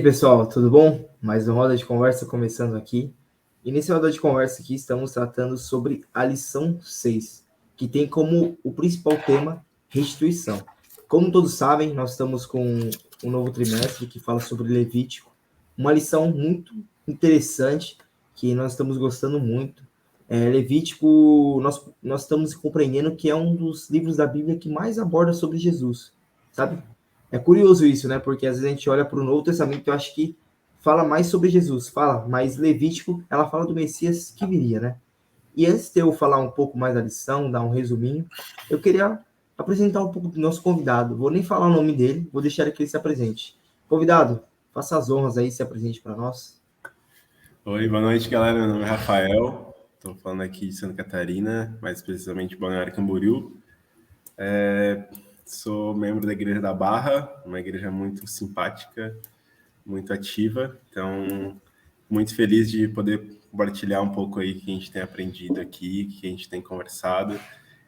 pessoal, tudo bom? Mais uma roda de conversa começando aqui. E nessa roda de conversa aqui estamos tratando sobre a lição 6, que tem como o principal tema restituição. Como todos sabem, nós estamos com um novo trimestre que fala sobre Levítico, uma lição muito interessante que nós estamos gostando muito. Levítico, nós estamos compreendendo que é um dos livros da Bíblia que mais aborda sobre Jesus, sabe? É curioso isso, né? Porque às vezes a gente olha para o Novo Testamento e eu acho que fala mais sobre Jesus, fala, mas Levítico, ela fala do Messias que viria, né? E antes de eu falar um pouco mais da lição, dar um resuminho, eu queria apresentar um pouco do nosso convidado. Vou nem falar o nome dele, vou deixar que ele se apresente. Convidado, faça as honras aí, se apresente para nós. Oi, boa noite, galera. Meu nome é Rafael, estou falando aqui de Santa Catarina, mais precisamente Balneário Camboriú. Sou membro da Igreja da Barra, uma igreja muito simpática, muito ativa, então muito feliz de poder compartilhar um pouco aí que a gente tem aprendido aqui, que a gente tem conversado,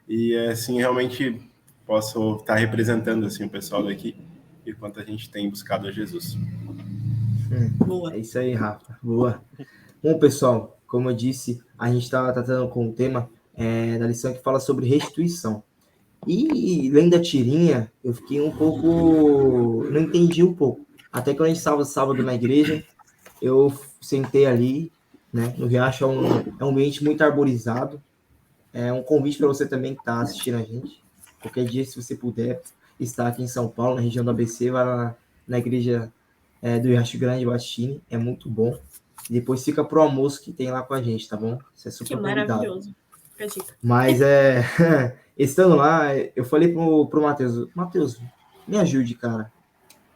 e assim realmente posso estar representando assim o pessoal daqui e quanto a gente tem buscado a Jesus. Boa. É isso aí, Rafa. Boa. Bom, pessoal, como eu disse, a gente está tratando com o tema da lição que fala sobre restituição. E lendo da tirinha, eu fiquei um pouco. Não entendi um pouco. Até quando a gente estava sábado na igreja, eu sentei ali, né? No Riacho é um ambiente muito arborizado. É um convite para você também que está assistindo a gente. Qualquer dia, se você puder estar aqui em São Paulo, na região do ABC, vai lá na igreja do Riacho Grande, Batistini. É muito bom. E depois fica pro almoço que tem lá com a gente, tá bom? Você é super convidado. Maravilhoso. Mas estando lá, eu falei pro Matheus, me ajude, cara.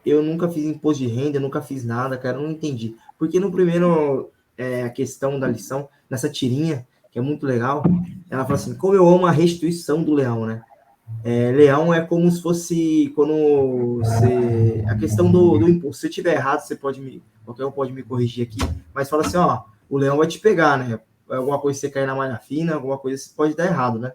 Eu nunca fiz imposto de renda, eu nunca fiz nada, cara, eu não entendi. Porque no primeiro, a questão da lição, nessa tirinha, que é muito legal, ela fala assim, como eu amo a restituição do leão, né? Leão é como se fosse quando você... A questão do imposto, se eu tiver errado, qualquer um pode me corrigir aqui, mas fala assim, ó, o leão vai te pegar, né? Alguma coisa você cair na malha fina, alguma coisa pode dar errado, né?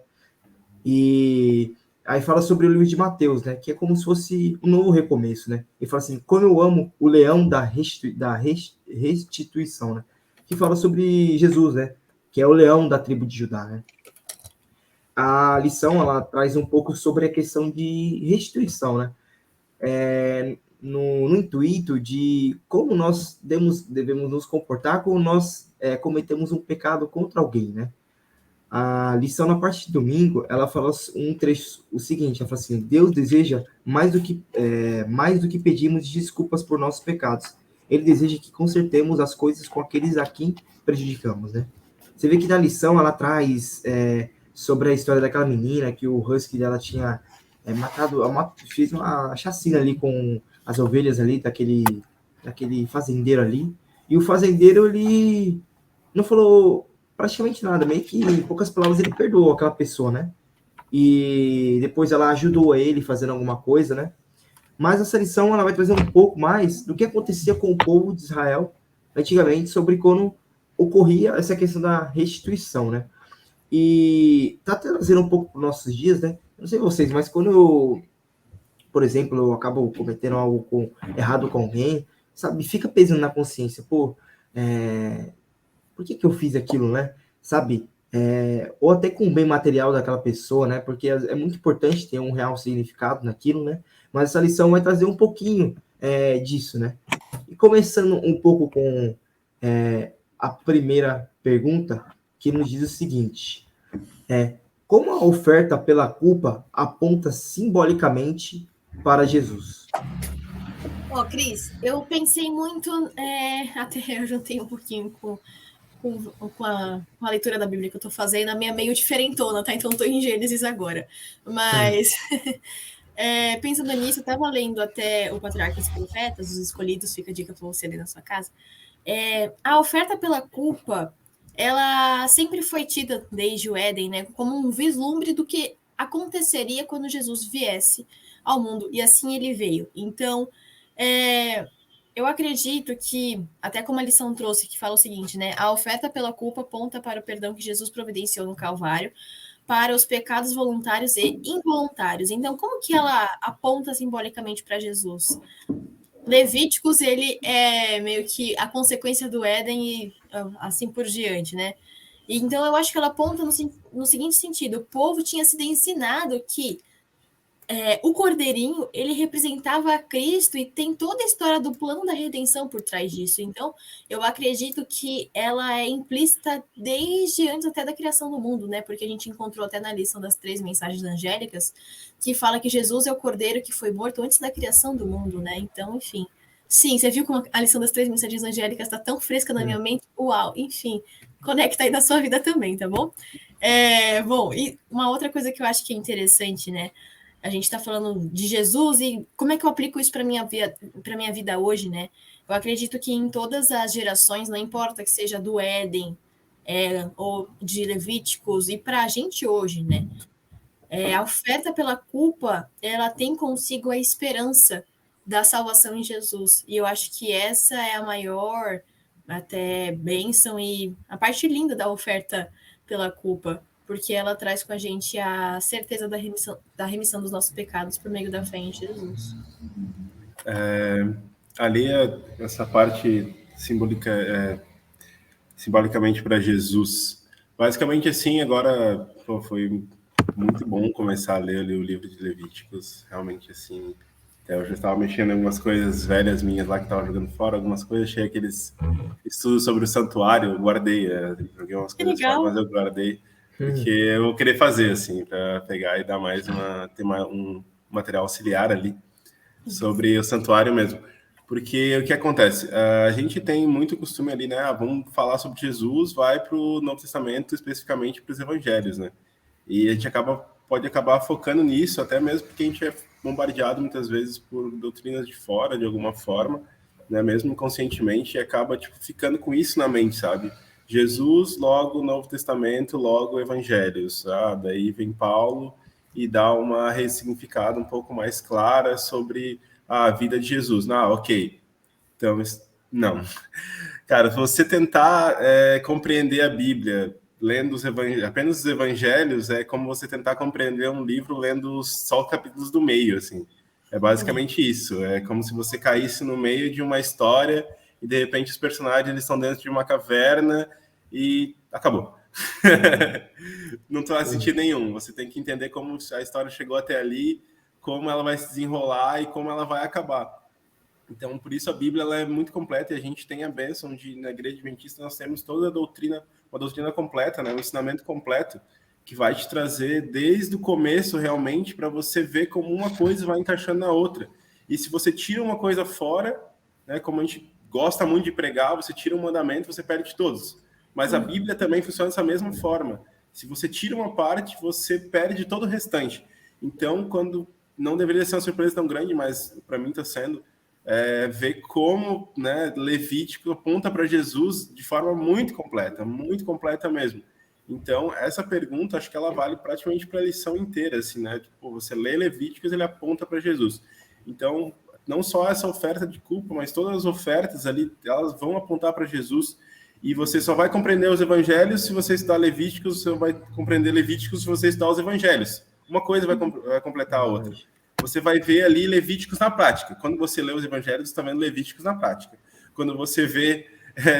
E aí fala sobre o livro de Mateus, né? Que é como se fosse um novo recomeço, né? E fala assim, como eu amo o leão da restituição, né? Que fala sobre Jesus, né? Que é o leão da tribo de Judá, né? A lição, ela traz um pouco sobre a questão de restituição, né? No intuito de como nós devemos nos comportar quando nós cometemos um pecado contra alguém, né? A lição na parte de domingo, ela fala um trecho, o seguinte, ela fala assim, Deus deseja mais do que pedimos desculpas por nossos pecados. Ele deseja que consertemos as coisas com aqueles a quem prejudicamos, né? Você vê que na lição ela traz sobre a história daquela menina que o husky dela tinha fez uma chacina ali com as ovelhas ali daquele fazendeiro ali. E o fazendeiro, ele não falou praticamente nada, meio que em poucas palavras ele perdoou aquela pessoa, né? E depois ela ajudou ele fazendo alguma coisa, né? Mas essa lição ela vai trazer um pouco mais do que acontecia com o povo de Israel antigamente sobre quando ocorria essa questão da restituição, né? E tá trazendo um pouco para os nossos dias, né? Não sei vocês, mas quando eu, por exemplo, eu acabo cometendo algo errado com alguém, sabe? Fica pesando na consciência, pô, por que eu fiz aquilo, né? Sabe? Ou até com o bem material daquela pessoa, né? Porque é muito importante ter um real significado naquilo, né? Mas essa lição vai trazer um pouquinho disso, né? E começando um pouco com a primeira pergunta, que nos diz o seguinte: como a oferta pela culpa aponta simbolicamente para Jesus? Cris, eu pensei muito, até eu juntei um pouquinho com a leitura da Bíblia que eu tô fazendo, a minha meio diferentona, tá? Então eu tô em Gênesis agora. Mas, pensando nisso, eu tava lendo até o Patriarca dos Profetas, os Escolhidos, fica a dica pra você ler na sua casa. A oferta pela culpa, ela sempre foi tida desde o Éden, né, como um vislumbre do que aconteceria quando Jesus viesse ao mundo, e assim ele veio. Então, eu acredito que, até como a lição trouxe, que fala o seguinte, né? A oferta pela culpa aponta para o perdão que Jesus providenciou no Calvário, para os pecados voluntários e involuntários. Então, como que ela aponta simbolicamente para Jesus? Levíticos, ele é meio que a consequência do Éden e assim por diante, né? Então, eu acho que ela aponta no seguinte sentido: o povo tinha sido ensinado que o Cordeirinho, ele representava a Cristo e tem toda a história do plano da redenção por trás disso. Então, eu acredito que ela é implícita desde antes até da criação do mundo, né? Porque a gente encontrou até na lição das 3 mensagens angélicas que fala que Jesus é o Cordeiro que foi morto antes da criação do mundo, né? Então, enfim. Sim, você viu como a lição das 3 mensagens angélicas está tão fresca na minha mente? Uau, enfim, conecta aí na sua vida também, tá bom? Bom, e uma outra coisa que eu acho que é interessante, né? A gente está falando de Jesus e como é que eu aplico isso para minha vida hoje, né? Eu acredito que em todas as gerações, não importa que seja do Éden ou de Levíticos, e para a gente hoje, né? A oferta pela culpa, ela tem consigo a esperança da salvação em Jesus. E eu acho que essa é a maior até bênção e a parte linda da oferta pela culpa, porque ela traz com a gente a certeza da remissão dos nossos pecados por meio da fé em Jesus. Ali, essa parte simbolicamente para Jesus. Basicamente assim, agora foi muito bom começar a ler ali o livro de Levíticos. Realmente assim, eu já estava mexendo em algumas coisas velhas minhas lá que estava jogando fora, algumas coisas, achei aqueles estudos sobre o santuário, eu guardei, joguei umas coisas fora, mas eu guardei, porque eu vou querer fazer, assim, para pegar e dar mais um material auxiliar ali sobre o santuário mesmo. Porque o que acontece? A gente tem muito costume ali, né? Vamos falar sobre Jesus, vai para o Novo Testamento, especificamente para os evangelhos, né? E a gente pode acabar focando nisso, até mesmo porque a gente é bombardeado muitas vezes por doutrinas de fora, de alguma forma, né? Mesmo inconscientemente, e acaba tipo, ficando com isso na mente, sabe? Jesus, logo Novo Testamento, logo Evangelhos. Daí vem Paulo e dá uma ressignificada um pouco mais clara sobre a vida de Jesus. Ok. Então, não. Cara, se você tentar compreender a Bíblia lendo apenas os evangelhos, é como você tentar compreender um livro lendo só os capítulos do meio, assim. É basicamente isso. É como se você caísse no meio de uma história e, de repente, os personagens eles estão dentro de uma caverna e acabou. Não faz sentido nenhum. Você tem que entender como a história chegou até ali, como ela vai se desenrolar e como ela vai acabar. Então, por isso a Bíblia ela é muito completa e a gente tem a bênção de, na Igreja Adventista, nós temos toda a doutrina, uma doutrina completa, né? Um ensinamento completo, que vai te trazer desde o começo, realmente, para você ver como uma coisa vai encaixando na outra. E se você tira uma coisa fora, né, como a gente gosta muito de pregar, você tira um mandamento, você perde todos. Mas a Bíblia também funciona dessa mesma forma. Se você tira uma parte, você perde todo o restante. Então, quando não deveria ser uma surpresa tão grande, mas para mim está sendo, ver como, né, Levítico aponta para Jesus de forma muito completa mesmo. Então, essa pergunta, acho que ela vale praticamente para a lição inteira, assim, né? Tipo, você lê Levíticos, ele aponta para Jesus. Então, não só essa oferta de culpa, mas todas as ofertas ali, elas vão apontar para Jesus. E você só vai compreender os evangelhos se você estudar Levíticos, você vai compreender Levíticos se você estudar os evangelhos. Uma coisa vai completar a outra. Você vai ver ali Levíticos na prática. Quando você lê os evangelhos, você está vendo Levíticos na prática. Quando você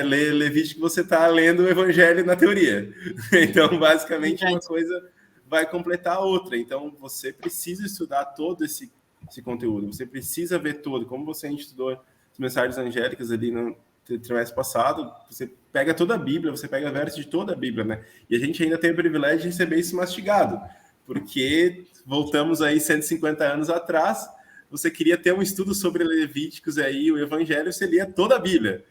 lê Levítico, você está lendo o evangelho na teoria. Então, basicamente, uma coisa vai completar a outra. Então, você precisa estudar todo esse conteúdo. Você precisa ver todo. Como a gente estudou as mensagens angélicas ali no trimestre passado, você pega toda a Bíblia, você pega versos de toda a Bíblia, né? E a gente ainda tem o privilégio de receber isso mastigado, porque voltamos aí 150 anos atrás, você queria ter um estudo sobre Levíticos aí, o Evangelho, você lia toda a Bíblia.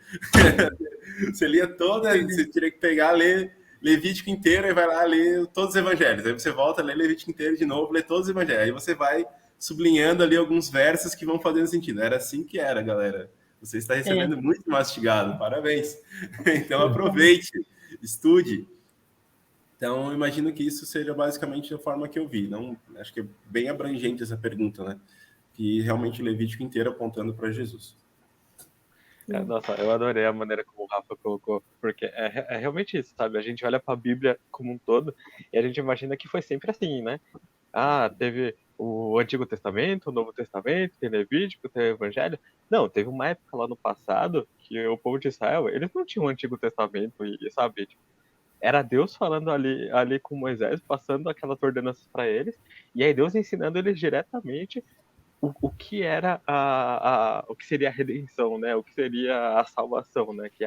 Você lia você teria que pegar, ler Levítico inteiro e vai lá ler todos os Evangelhos. Aí você volta, lê Levítico inteiro de novo, lê todos os Evangelhos. Aí você vai sublinhando ali alguns versos que vão fazendo sentido. Era assim que era, galera. Você está recebendo muito mastigado, parabéns. Então aproveite, estude. Então, eu imagino que isso seja basicamente a forma que eu vi. Não, acho que é bem abrangente essa pergunta, né? Que realmente o Levítico inteiro apontando para Jesus. Nossa, eu adorei a maneira como o Rafa colocou, porque realmente isso, sabe? A gente olha para a Bíblia como um todo e a gente imagina que foi sempre assim, né? teve o Antigo Testamento, o Novo Testamento, tem Levítico, tem o Evangelho. Não, teve uma época lá no passado que o povo de Israel, eles não tinham o Antigo Testamento, e sabe, tipo, era Deus falando ali com Moisés, passando aquelas ordenanças para eles, e aí Deus ensinando eles diretamente o que era o que seria a redenção, né? O que seria a salvação, né? Que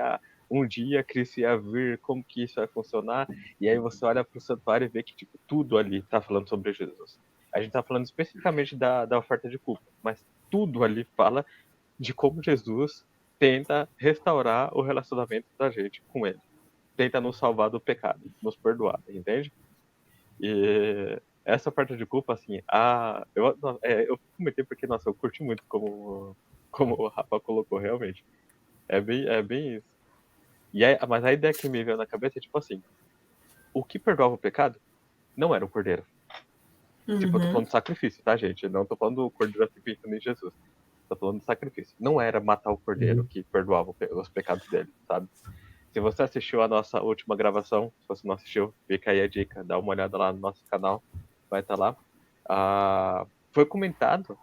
um dia Cristo ia vir, como que isso vai funcionar, e aí você olha para o santuário e vê que tipo, tudo ali está falando sobre Jesus. A gente está falando especificamente da oferta de culpa, mas tudo ali fala de como Jesus tenta restaurar o relacionamento da gente com ele. Tenta nos salvar do pecado, nos perdoar, entende? E essa parte de culpa, assim, eu comentei porque, nossa, eu curti muito como o Rafa colocou, realmente. É bem isso. Mas a ideia que me veio na cabeça é, tipo assim, o que perdoava o pecado não era o cordeiro. Tipo, eu tô falando de sacrifício, tá, gente? Eu não tô falando do cordeiro assim pensando em Jesus. Tô falando de sacrifício. Não era matar o cordeiro que perdoava os pecados dele, sabe? Se você assistiu a nossa última gravação, se você não assistiu, fica aí a dica, dá uma olhada lá no nosso canal, vai estar lá. Foi comentado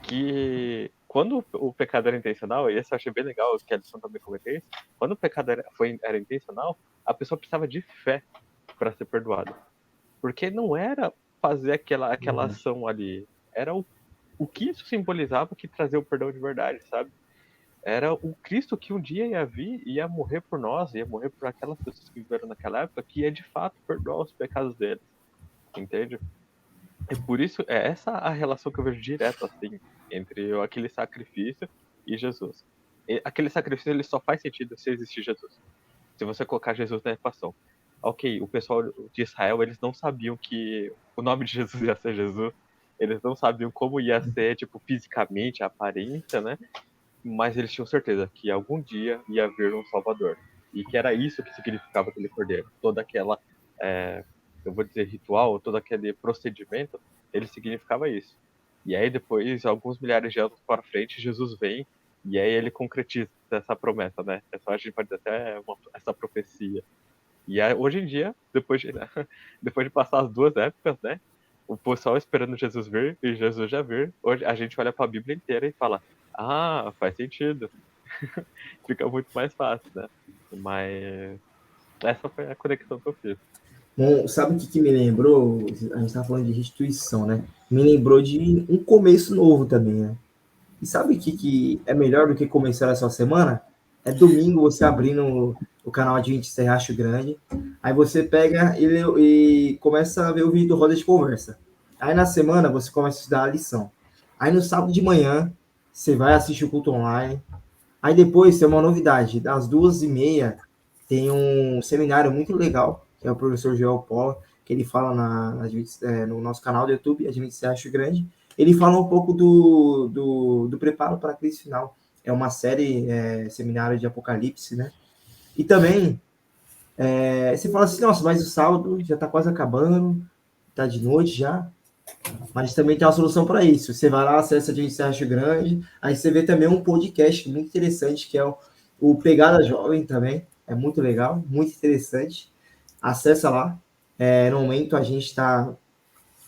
que quando o pecado era intencional, e esse eu achei bem legal, que a lição também comentei isso, quando o pecado era intencional, a pessoa precisava de fé para ser perdoada. Porque não era fazer aquela ação ali, era o que isso simbolizava que trazia o perdão de verdade, sabe? Era o Cristo que um dia ia vir e ia morrer por nós, ia morrer por aquelas pessoas que viveram naquela época, que ia de fato perdoar os pecados deles, entende? E por isso, é essa a relação que eu vejo direto, assim, entre aquele sacrifício e Jesus. Aquele sacrifício, ele só faz sentido se existir Jesus. Se você colocar Jesus na equação. Ok, o pessoal de Israel, eles não sabiam que o nome de Jesus ia ser Jesus, eles não sabiam como ia ser, tipo, fisicamente, a aparência, né? Mas eles tinham certeza que algum dia ia vir um Salvador. E que era isso que significava aquele cordeiro. Toda aquela, eu vou dizer, ritual, todo aquele procedimento, ele significava isso. E aí depois, alguns milhares de anos para frente, Jesus vem e aí ele concretiza essa promessa, né? A gente pode dizer até essa profecia. E aí, hoje em dia, depois de passar as duas épocas, né? O pessoal esperando Jesus vir e Jesus já vir, hoje a gente olha para a Bíblia inteira e fala: faz sentido. Fica muito mais fácil, né? Mas essa foi a conexão que eu fiz. Bom, sabe o que me lembrou? A gente estava falando de restituição, né? Me lembrou de um começo novo também, né? E sabe o que é melhor do que começar essa semana? É domingo você abrindo o canal Adventista Riacho Grande, aí você pega e começa a ver o vídeo do Roda de Conversa. Aí na semana você começa a estudar a lição. Aí no sábado de manhã você vai assistir o culto online. Aí depois tem uma novidade, das 2h30 tem um seminário muito legal, que é o professor Joel Paula, que ele fala no nosso canal do YouTube, Adventista Riacho Grande. Ele fala um pouco do preparo para a crise final. É uma série, seminário de Apocalipse, né? E também, você fala assim, nossa, mas o sábado já está quase acabando, está de noite já. Mas também tem uma solução para isso. Você vai lá, acessa a Adventista Riacho Grande, aí você vê também um podcast muito interessante, que é o Pegada Jovem também. É muito legal, muito interessante. Acessa lá. No momento a gente está...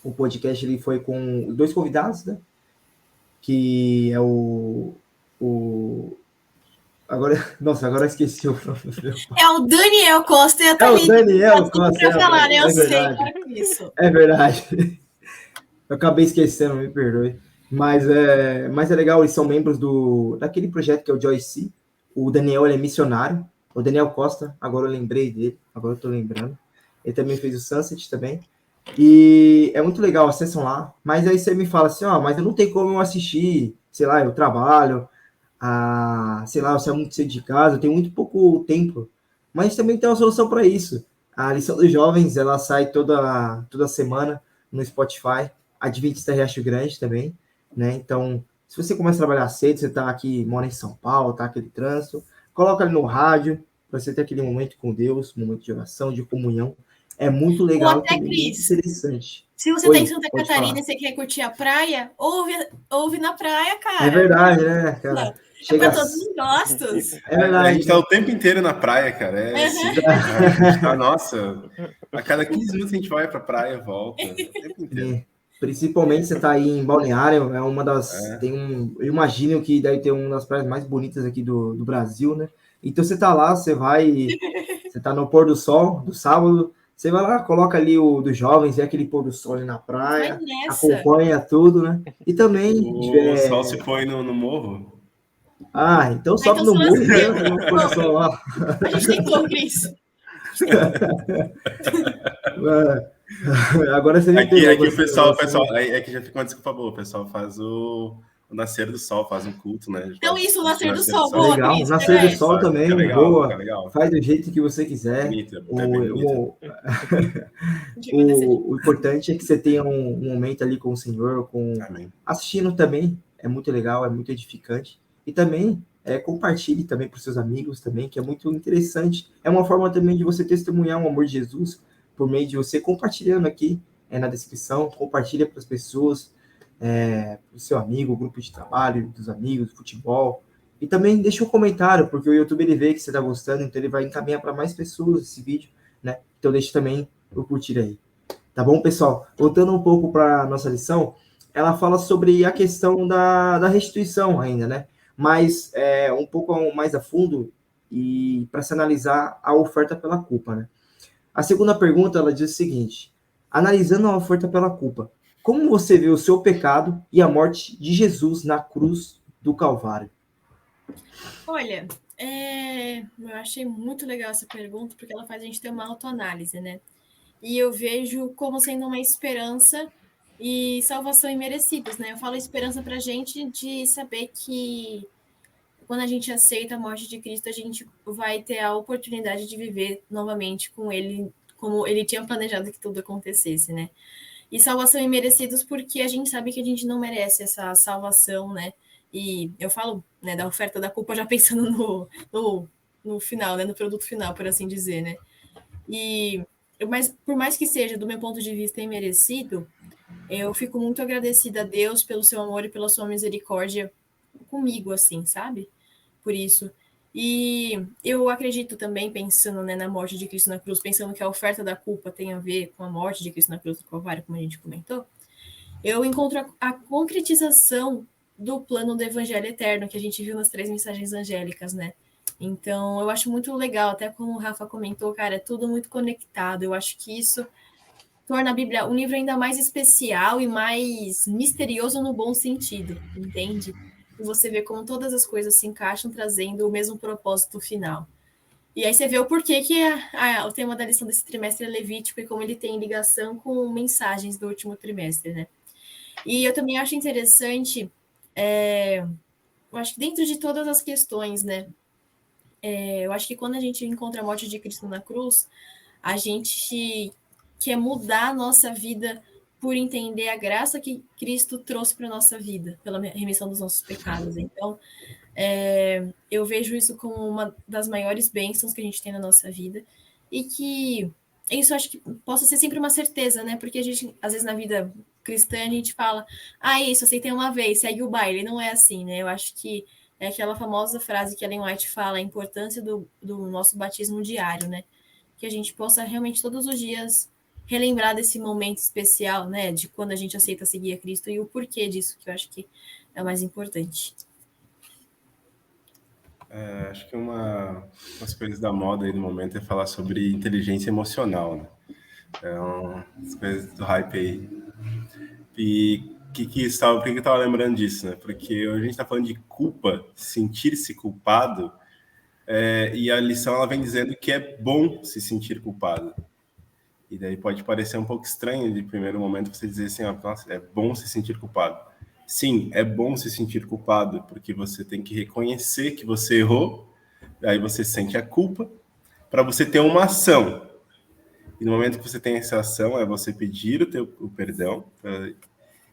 O podcast ele foi com 2 convidados, né? Que é agora eu esqueci o nome. É o Daniel Costa e a Thalita. É o Daniel Costa. Pra falar, né? Eu sei isso. É verdade. Eu acabei esquecendo, me perdoe. Mas é legal, eles são membros daquele projeto que é o Joyce. O Daniel, ele é missionário. O Daniel Costa, agora eu lembrei dele, agora eu tô lembrando. Ele também fez o Sunset também. E é muito legal, acessam lá. Mas aí você me fala assim, mas eu não tenho como eu assistir, sei lá, eu trabalho, sei lá, eu saio muito cedo de casa, eu tenho muito pouco tempo. Mas também tem uma solução para isso. A lição dos jovens, ela sai toda semana no Spotify, Adventista Riacho Grande também, né? Então, se você começa a trabalhar cedo, você tá aqui, mora em São Paulo, tá aquele trânsito, coloca ali no rádio, para você ter aquele momento com Deus, um momento de oração, de comunhão. É muito legal, até, Cris, muito interessante. Se você tá em Santa Catarina e você quer curtir a praia, ouve na praia, cara. É verdade, né, cara? Chega... É pra todos os gostos. É verdade. A gente tá o tempo inteiro na praia, cara. Nossa, a cada 15 minutos a gente vai pra praia e volta. O tempo inteiro. Principalmente você tá aí em Balneário, é uma das. Eu imagino que deve ter uma das praias mais bonitas aqui do Brasil, né? Então você tá lá, você tá no pôr do sol, do sábado, você vai lá, coloca ali o dos jovens, vê aquele pôr do sol ali na Vai praia, nessa. acompanha tudo, né? E também. O sol se põe no morro. Então Ah, sobe então no só morro e assim. entra no pôr do sol lá. A gente tentou, Cris. Agora você me Aqui pegou. o pessoal, é que já fica uma desculpa boa. O pessoal faz o nascer do sol, faz um culto, né? Então Faz isso, o nascer do sol. sol. Boa, Legal, Cris. nascer Pega do sol essa. também, Fica legal, boa. fica legal. Faz do jeito que você quiser. Bonita, é bem bonita. O importante é que você tenha um momento ali com o Senhor, Amém. assistindo também, é muito legal, é muito edificante. E também compartilhe também para os seus amigos também, que é muito interessante. É uma forma também de você testemunhar o amor de Jesus por meio de você compartilhando aqui na descrição, compartilha para as pessoas, para o seu amigo, o grupo de trabalho, dos amigos, futebol. E também deixa um comentário, porque o YouTube ele vê que você está gostando, então ele vai encaminhar para mais pessoas esse vídeo, né? Então deixa também o curtir aí. Tá bom, pessoal? Voltando um pouco para a nossa lição, ela fala sobre a questão da restituição ainda, né? Mas um pouco mais a fundo e para se analisar a oferta pela culpa, né? A segunda pergunta, ela diz o seguinte: analisando a oferta pela culpa, como você vê o seu pecado e a morte de Jesus na cruz do Calvário? Olha, eu achei muito legal essa pergunta, porque ela faz a gente ter uma autoanálise, né? E eu vejo como sendo uma esperança e salvação imerecidos, né? Eu falo esperança para a gente de saber que quando a gente aceita a morte de Cristo, a gente vai ter a oportunidade de viver novamente com Ele, como Ele tinha planejado que tudo acontecesse, né? E salvação imerecidos porque a gente sabe que a gente não merece essa salvação, né? E eu falo, né, da oferta da culpa já pensando no final, né, no produto final, por assim dizer, né? Mas por mais que seja, do meu ponto de vista, imerecido, eu fico muito agradecida a Deus pelo seu amor e pela sua misericórdia comigo, assim, sabe? Por isso. E eu acredito também, pensando, né, na morte de Cristo na cruz, pensando que a oferta da culpa tem a ver com a morte de Cristo na cruz do Calvário, como a gente comentou, eu encontro a concretização do plano do Evangelho Eterno, que a gente viu nas 3 mensagens angélicas, né? Então, eu acho muito legal, até como o Rafa comentou, cara, é tudo muito conectado. Eu acho que isso torna a Bíblia um livro ainda mais especial e mais misterioso no bom sentido, entende? E você vê como todas as coisas se encaixam, trazendo o mesmo propósito final. E aí você vê o porquê que o tema da lição desse trimestre é Levítico e como ele tem ligação com mensagens do último trimestre, né? E eu também acho interessante, eu acho que dentro de todas as questões, né? Eu acho que quando a gente encontra a morte de Cristo na cruz, a gente quer mudar a nossa vida por entender a graça que Cristo trouxe para a nossa vida, pela remissão dos nossos pecados. Então, eu vejo isso como uma das maiores bênçãos que a gente tem na nossa vida e que isso acho que possa ser sempre uma certeza, né? Porque a gente, às vezes, na vida cristã, a gente fala, isso, aceitei uma vez, segue o baile. Não é assim, né? Eu acho que é aquela famosa frase que Ellen White fala, a importância do nosso batismo diário, né? Que a gente possa realmente todos os dias relembrar desse momento especial, né? De quando a gente aceita seguir a Cristo e o porquê disso, que eu acho que é o mais importante. Acho que umas coisas da moda aí no momento é falar sobre inteligência emocional, né? Então, as coisas do hype aí. E por que eu estava lembrando disso, né? Porque hoje a gente está falando de culpa, sentir-se culpado, e a lição ela vem dizendo que é bom se sentir culpado. E daí pode parecer um pouco estranho de primeiro momento você dizer assim, nossa, é bom se sentir culpado. Sim, é bom se sentir culpado, porque você tem que reconhecer que você errou, aí você sente a culpa, para você ter uma ação. E no momento que você tem essa ação, é você pedir o perdão.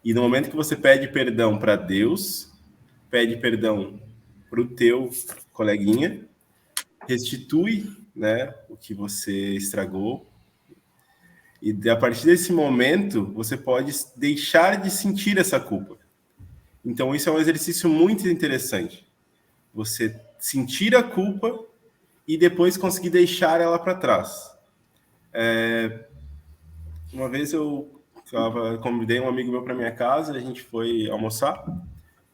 E no momento que você pede perdão para Deus, pede perdão para o teu coleguinha, restitui, né, o que você estragou. E a partir desse momento, você pode deixar de sentir essa culpa. Então, isso é um exercício muito interessante. Você sentir a culpa e depois conseguir deixar ela para trás. Uma vez eu convidei um amigo meu para minha casa, a gente foi almoçar,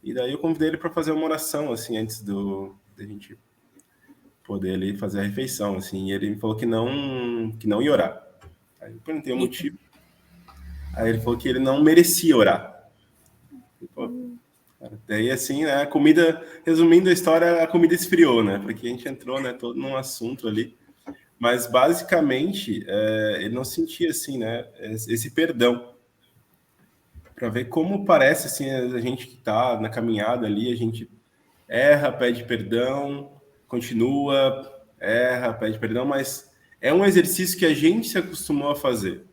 e daí eu convidei ele para fazer uma oração, assim, antes da gente poder ali fazer a refeição, assim, e ele me falou que não ia orar. Aí eu perguntei o motivo. Aí ele falou que ele não merecia orar. Daí, assim, né, a comida, resumindo a história, a comida esfriou, né, porque a gente entrou, né, todo num assunto ali, mas basicamente ele não sentia, assim, né, esse perdão, para ver como parece, assim, a gente que tá na caminhada ali, a gente erra, pede perdão, continua, erra, pede perdão, mas é um exercício que a gente se acostumou a fazer.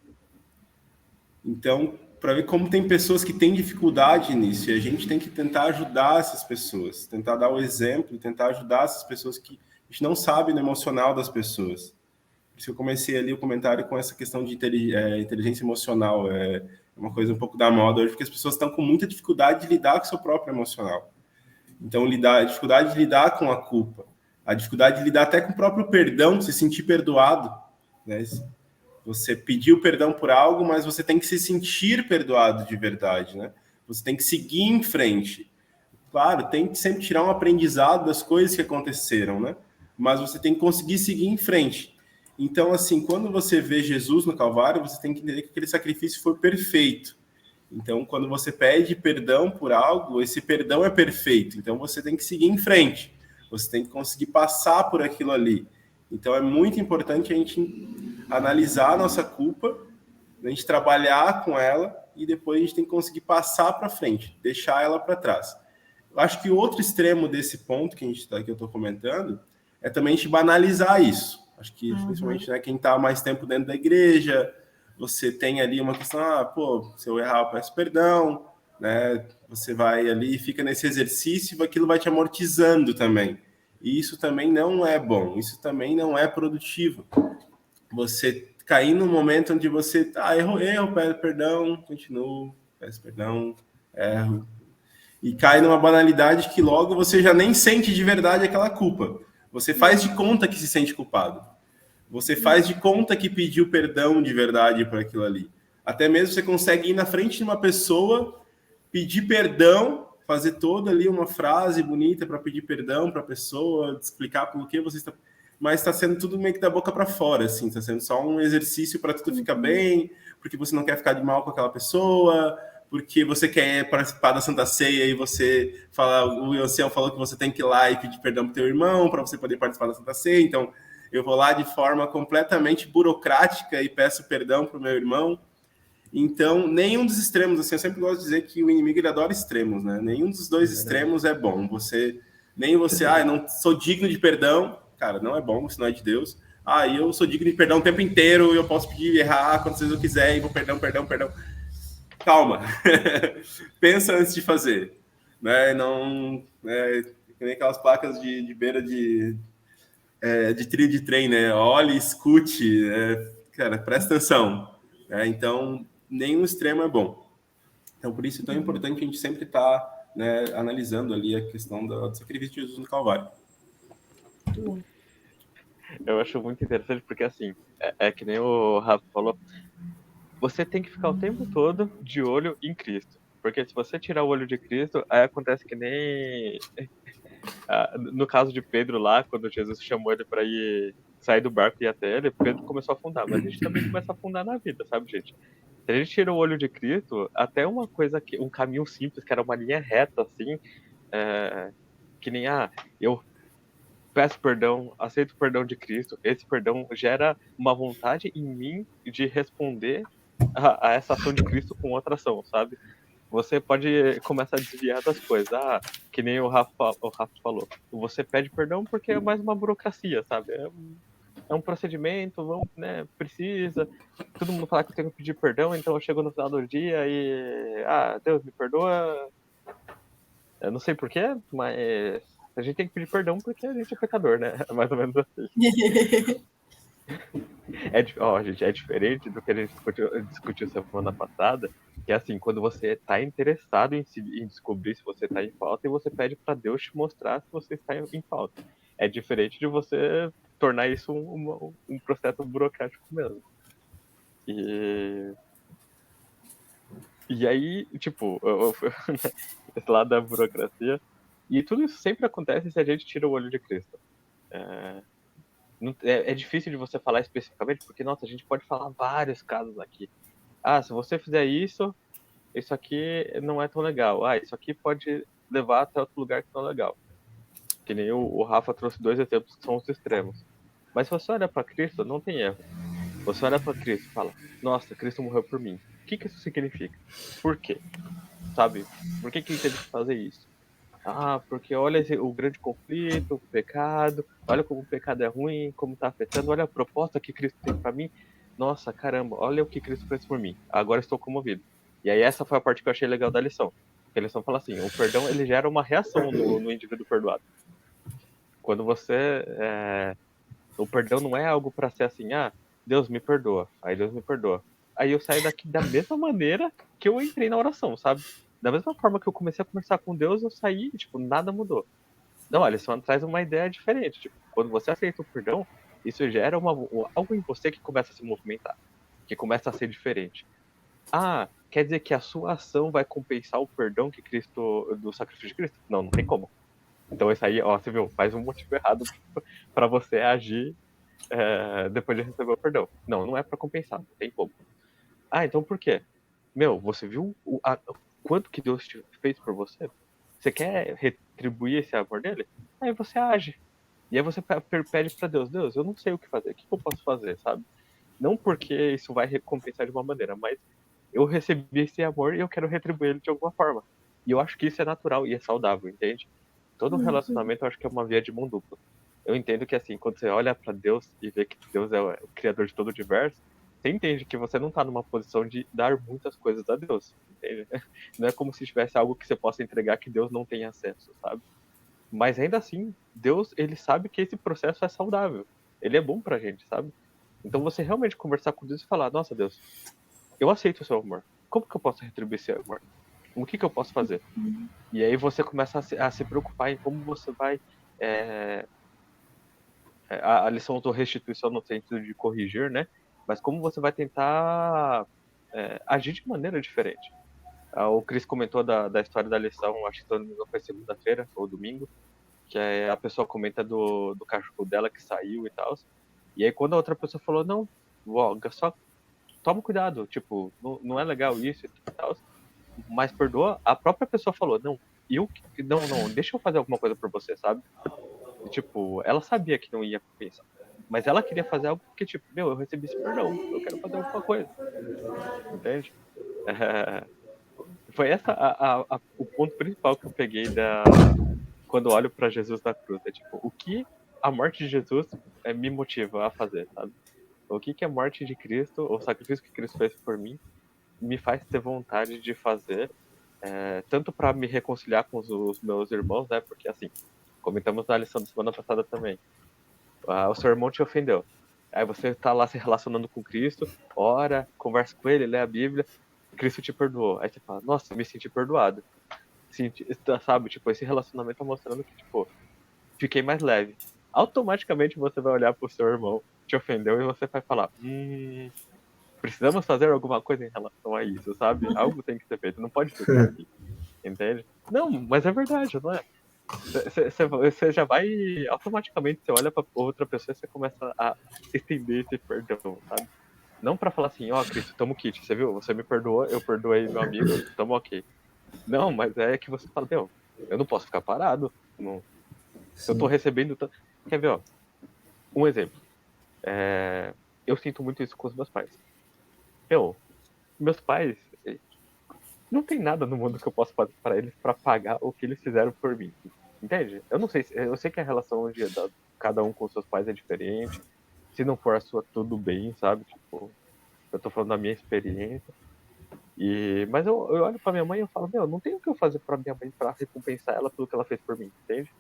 Então, para ver como tem pessoas que têm dificuldade nisso, e a gente tem que tentar ajudar essas pessoas, tentar dar o exemplo, tentar ajudar essas pessoas que a gente não sabe no emocional das pessoas. Por isso que eu comecei ali o comentário com essa questão de inteligência emocional. É uma coisa um pouco da moda hoje, porque as pessoas estão com muita dificuldade de lidar com o seu próprio emocional. Então, a dificuldade de lidar com a culpa, a dificuldade de lidar até com o próprio perdão, se sentir perdoado, né? Você pediu perdão por algo, mas você tem que se sentir perdoado de verdade, né? Você tem que seguir em frente. Claro, tem que sempre tirar um aprendizado das coisas que aconteceram, né? Mas você tem que conseguir seguir em frente. Então, assim, quando você vê Jesus no Calvário, você tem que entender que aquele sacrifício foi perfeito. Então, quando você pede perdão por algo, esse perdão é perfeito. Então, você tem que seguir em frente. Você tem que conseguir passar por aquilo ali. Então, é muito importante a gente analisar a nossa culpa, a gente trabalhar com ela e depois a gente tem que conseguir passar para frente, deixar ela para trás. Eu acho que o outro extremo desse ponto que eu estou comentando é também a gente banalizar isso. Acho que, principalmente, né, quem está mais tempo dentro da igreja, você tem ali uma questão, se eu errar, eu peço perdão, né? Você vai ali, fica nesse exercício e aquilo vai te amortizando também. E isso também não é bom, isso também não é produtivo. Você cair num momento onde você, erro, peço perdão, continuo, peço perdão, erro. E cai numa banalidade que logo você já nem sente de verdade aquela culpa. Você faz de conta que se sente culpado. Você faz de conta que pediu perdão de verdade por aquilo ali. Até mesmo você consegue ir na frente de uma pessoa, pedir perdão, fazer toda ali uma frase bonita para pedir perdão para a pessoa, explicar por que você está... Mas está sendo tudo meio que da boca para fora, assim. Está sendo só um exercício para tudo ficar bem, porque você não quer ficar de mal com aquela pessoa, porque você quer participar da Santa Ceia e você fala, o Anselmo falou que você tem que ir lá e pedir perdão para o teu irmão para você poder participar da Santa Ceia, então eu vou lá de forma completamente burocrática e peço perdão para o meu irmão. Então, nenhum dos extremos, assim, eu sempre gosto de dizer que o inimigo ele adora extremos, né? Nenhum dos dois extremos é bom. Nem você, eu não sou digno de perdão, cara, não é bom, isso não é de Deus. Eu sou digno de perdão o tempo inteiro, eu posso pedir errar quantas vezes eu quiser e vou perdão. Calma, pensa antes de fazer, né? Não, que nem aquelas placas de beira de trilho de trem, né? Olhe, escute, cara, presta atenção. Então, nenhum extremo é bom. Então, por isso é tão importante a gente sempre estar, né, analisando ali a questão do sacrifício de Jesus no Calvário. Eu acho muito interessante porque, assim, é que nem o Rafa falou, você tem que ficar o tempo todo de olho em Cristo. Porque se você tirar o olho de Cristo, aí acontece que nem no caso de Pedro lá, quando Jesus chamou ele para ir sair do barco e ir até ele, Pedro começou a afundar. Mas a gente também começa a afundar na vida, sabe, gente? Se a gente tira o olho de Cristo, até uma coisa um caminho simples, que era uma linha reta, assim, que nem, eu peço perdão, aceito o perdão de Cristo, esse perdão gera uma vontade em mim de responder a essa ação de Cristo com outra ação, sabe? Você pode começar a desviar das coisas. Que nem o Rafa falou. Você pede perdão porque é mais uma burocracia, sabe? É um procedimento, né? Precisa. Todo mundo fala que eu tenho que pedir perdão, então eu chego no final do dia e... Deus me perdoa. Eu não sei porquê, mas a gente tem que pedir perdão porque a gente é pecador, né? É mais ou menos assim. Gente, é diferente do que a gente discutiu semana passada, que é assim, quando você está interessado em descobrir se você está em falta e você pede para Deus te mostrar se você está em falta. É diferente de você tornar isso um processo burocrático mesmo. E aí, tipo, esse lado da burocracia. E tudo isso sempre acontece se a gente tira o olho de Cristo. É, é difícil de você falar especificamente, porque, nossa, a gente pode falar vários casos aqui. Ah, se você fizer isso, isso aqui não é tão legal. Ah, isso aqui pode levar até outro lugar que não é legal. Que nem o Rafa trouxe 2 exemplos que são os extremos. Mas se você olha para Cristo, não tem erro. Você olha para Cristo e fala: nossa, Cristo morreu por mim. O que isso significa? Por quê? Sabe? Por que ele teve que fazer isso? Ah, porque olha o grande conflito, o pecado, olha como o pecado é ruim, como está afetando, olha a proposta que Cristo tem para mim. Nossa, caramba, olha o que Cristo fez por mim. Agora estou comovido. E aí essa foi a parte que eu achei legal da lição. A lição fala assim, o perdão ele gera uma reação no indivíduo perdoado. Quando você... O perdão não é algo para ser assim, ah, Deus me perdoa, aí Deus me perdoa. Aí eu saio daqui da mesma maneira que eu entrei na oração, sabe? Da mesma forma que eu comecei a conversar com Deus, eu saí e, tipo, nada mudou. Não, a lição traz uma ideia diferente. Tipo, quando você aceita o perdão, isso gera algo em você que começa a se movimentar, que começa a ser diferente. Ah, quer dizer que a sua ação vai compensar o perdão que Cristo, do sacrifício de Cristo? Não, não tem como. Então isso aí, ó, você viu, faz um motivo errado para você agir depois de receber o perdão. Não, não é para compensar, não tem como. Ah, então por quê? Meu, você viu quanto que Deus te fez por você? Você quer retribuir esse amor dele? Aí você age. E aí você pede para Deus, Deus, eu não sei o que fazer, o que eu posso fazer, sabe? Não porque isso vai recompensar de uma maneira, mas eu recebi esse amor e eu quero retribuir ele de alguma forma. E eu acho que isso é natural e é saudável, entende? Todo relacionamento eu acho que é uma via de mão dupla. Eu entendo que assim, quando você olha para Deus e vê que Deus é o criador de todo o universo, você entende que você não está numa posição de dar muitas coisas a Deus, entende? Não é como se tivesse algo que você possa entregar que Deus não tem acesso, sabe? Mas ainda assim, Deus, ele sabe que esse processo é saudável. Ele é bom pra gente, sabe? Então você realmente conversar com Deus e falar: nossa, Deus, eu aceito o seu amor. Como que eu posso retribuir esse amor? O que eu posso fazer? E aí você começa a se preocupar em como você vai. é, a lição do restituição no sentido de corrigir, né? Mas como você vai tentar agir de maneira diferente. O Chris comentou da história da lição, acho que se não me engano foi segunda-feira ou domingo, que a pessoa comenta do cachorro dela que saiu e tal. E aí quando a outra pessoa falou, não, ó, só toma cuidado, tipo, não é legal isso e tal, mas perdoa, a própria pessoa falou, não, não, deixa eu fazer alguma coisa por você, sabe? E, tipo, ela sabia que não ia compensar. Mas ela queria fazer algo porque, tipo, meu, eu recebi esse perdão, eu quero fazer alguma coisa, entende? Foi essa o ponto principal que eu peguei quando eu olho para Jesus na cruz. É tipo, o que a morte de Jesus me motiva a fazer, sabe? O que a morte de Cristo, o sacrifício que Cristo fez por mim, me faz ter vontade de fazer, tanto para me reconciliar com os meus irmãos, né? Porque, assim, comentamos na lição da semana passada também. O seu irmão te ofendeu. Aí você tá lá se relacionando com Cristo, ora, conversa com ele, lê a Bíblia, Cristo te perdoou. Aí você fala, nossa, me senti perdoado. Sabe, tipo, esse relacionamento tá mostrando que, tipo, fiquei mais leve. Automaticamente você vai olhar pro seu irmão, te ofendeu, e você vai falar, precisamos fazer alguma coisa em relação a isso, sabe? Algo tem que ser feito, não pode ficar aqui, entende? Não, mas é verdade, não é? Você já vai, automaticamente, você olha pra outra pessoa e você começa a estender esse perdão, sabe? Não pra falar assim, ó, Cristo, tamo kit, você viu? Você me perdoou, eu perdoei meu amigo, tamo ok. Não, mas é que você fala, meu, eu não posso ficar parado. Não, eu tô Sim. recebendo. Quer ver, ó? Um exemplo. Eu sinto muito isso com os meus pais. Meu, meus pais. Não tem nada no mundo que eu possa fazer para eles para pagar o que eles fizeram por mim. Entende? Eu não sei. Eu sei que a relação hoje cada um com seus pais é diferente. Se não for a sua, tudo bem, sabe? Tipo, eu tô falando da minha experiência. Mas eu olho pra minha mãe e eu falo, meu, não tem o que eu fazer pra minha mãe pra recompensar ela pelo que ela fez por mim, entende?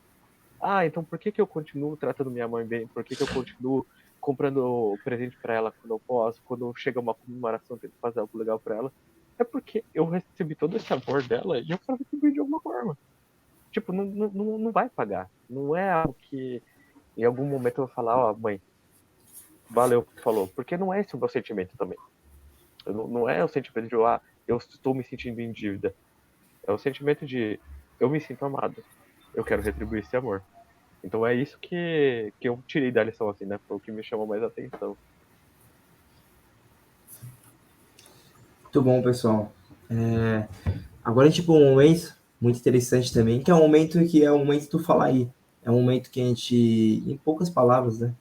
Ah, então por que eu continuo tratando minha mãe bem? Por que eu continuo comprando presente pra ela quando eu posso? Quando chega uma comemoração, eu tento fazer algo legal pra ela. É porque eu recebi todo esse amor dela e eu quero retribuir de alguma forma. Tipo, não vai pagar. Não é algo que em algum momento eu vou falar, ó, mãe, valeu o que falou. Porque não é esse o meu sentimento também. Não é o sentimento de, eu estou me sentindo em dívida. É o sentimento de eu me sinto amado, eu quero retribuir esse amor. Então é isso que eu tirei da lição, assim, né? Foi o que me chamou mais atenção. Muito bom, pessoal. Agora a gente para um momento muito interessante também, que é o momento do falar aí. É um momento que a gente, em poucas palavras, né?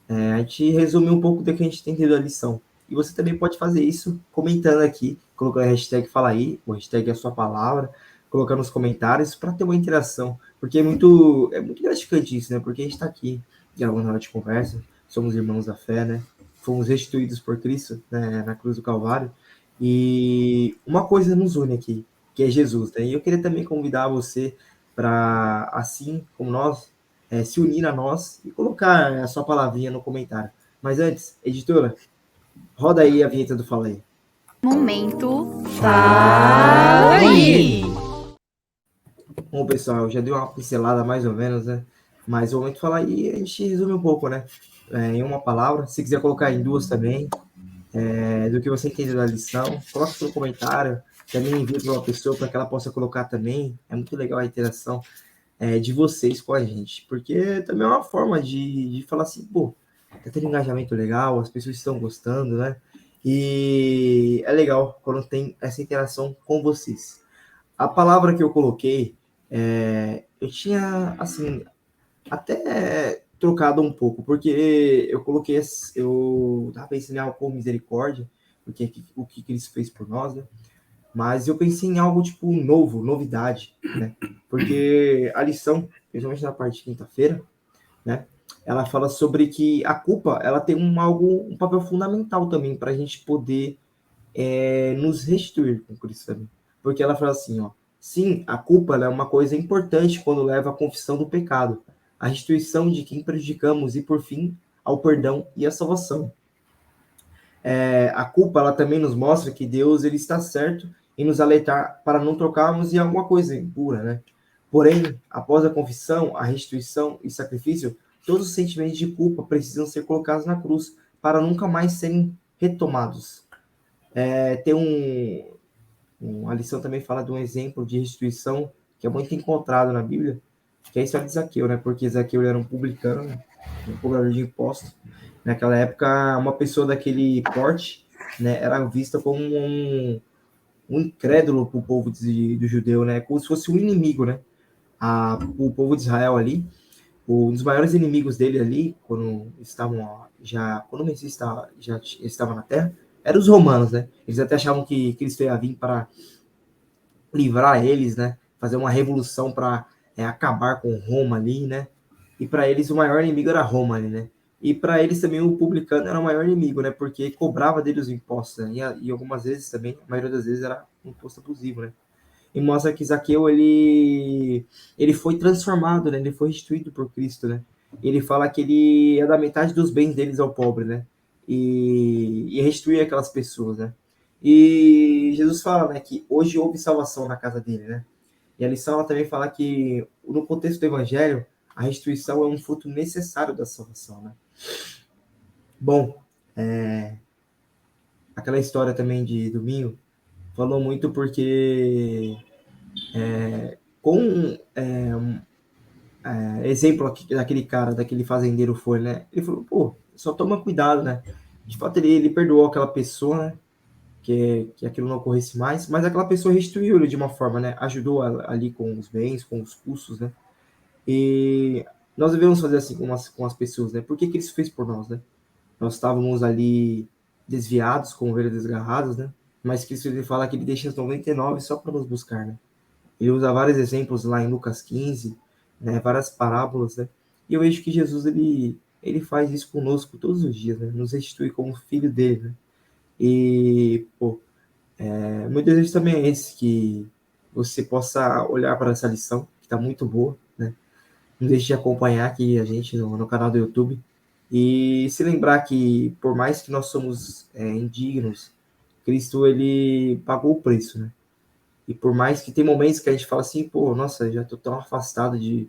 A gente resume um pouco do que a gente tem entendido da lição. E você também pode fazer isso comentando aqui, colocando a hashtag Fala Aí, o hashtag é a sua palavra, colocando nos comentários para ter uma interação. Porque é muito gratificante isso, né? Porque a gente está aqui gravando uma hora de conversa, somos irmãos da fé, né? Fomos restituídos por Cristo, né, na cruz do Calvário. E uma coisa nos une aqui, que é Jesus, né? E eu queria também convidar você para, assim como nós, se unir a nós e colocar a sua palavrinha no comentário. Mas antes, editora, roda aí a vinheta do Fala Aí. Momento Fala Aí! Bom, pessoal, eu já dei uma pincelada mais ou menos, né? Mas o momento Fala Aí a gente resume um pouco, né? Em uma palavra, se quiser colocar em duas também, do que você entendeu da lição, coloca no comentário, também envia para uma pessoa para que ela possa colocar também. É muito legal a interação de vocês com a gente, porque também é uma forma de falar assim, pô, tá tendo engajamento legal, as pessoas estão gostando, né? E é legal quando tem essa interação com vocês. A palavra que eu coloquei, eu tinha, assim, até trocado um pouco, porque eu tava pensando em algo com misericórdia, porque o que Cristo fez por nós, né? Mas eu pensei em algo tipo novo, novidade, né? Porque a lição, principalmente na parte de quinta-feira, né? Ela fala sobre que a culpa, ela tem um papel fundamental também para a gente poder nos restituir com Cristo também. Porque ela fala assim, ó, sim, a culpa ela é uma coisa importante quando leva à confissão do pecado, a restituição de quem prejudicamos e, por fim, ao perdão e à salvação. A culpa ela também nos mostra que Deus ele está certo em nos alertar para não trocarmos em alguma coisa impura, né? Porém, após a confissão, a restituição e sacrifício, todos os sentimentos de culpa precisam ser colocados na cruz para nunca mais serem retomados. A lição também fala de um exemplo de restituição que é muito encontrado na Bíblia, que é a história de Zaqueu, né? Porque Zaqueu era um publicano, né? Um cobrador de impostos. Naquela época, uma pessoa daquele porte, né, era vista como um incrédulo para o povo do judeu, né? Como se fosse um inimigo, né? O povo de Israel ali, um dos maiores inimigos dele ali, quando o Messias já estava na Terra, eram os romanos, né? Eles até achavam que Cristo ia vir para livrar eles, né? Fazer uma revolução para acabar com Roma ali, né? E para eles o maior inimigo era Roma ali, né? E para eles também o publicano era o maior inimigo, né? Porque cobrava deles os impostos, né? E algumas vezes também, a maioria das vezes era um imposto abusivo, né? E mostra que Zaqueu, ele foi transformado, né? Ele foi restituído por Cristo, né? Ele fala que ele ia dar metade dos bens deles ao pobre, né? E restituir aquelas pessoas, né? E Jesus fala, né, que hoje houve salvação na casa dele, né? E a lição ela também fala que, no contexto do evangelho, a restituição é um fruto necessário da salvação, né? Bom, aquela história também de domingo falou muito porque exemplo daquele cara, daquele fazendeiro foi, né? Ele falou, pô, só toma cuidado, né? De fato, ele perdoou aquela pessoa, né? Que aquilo não ocorresse mais, mas aquela pessoa restituiu ele de uma forma, né? Ajudou ali com os bens, com os custos, né? E nós devemos fazer assim com as pessoas, né? Por que Cristo fez por nós, né? Nós estávamos ali desviados, como ovelhas desgarradas, né? Mas Cristo ele fala que ele deixa as 99 só para nos buscar, né? Ele usa vários exemplos lá em Lucas 15, né? Várias parábolas, né? E eu vejo que Jesus ele faz isso conosco todos os dias, né? Nos restitui como filho dele, né? E, pô, meu desejo também é esse, que você possa olhar para essa lição, que está muito boa, né? Não deixe de acompanhar aqui a gente no canal do YouTube e se lembrar que, por mais que nós somos indignos, Cristo, ele pagou o preço, né? E por mais que tem momentos que a gente fala assim, pô, nossa, já tô tão afastado de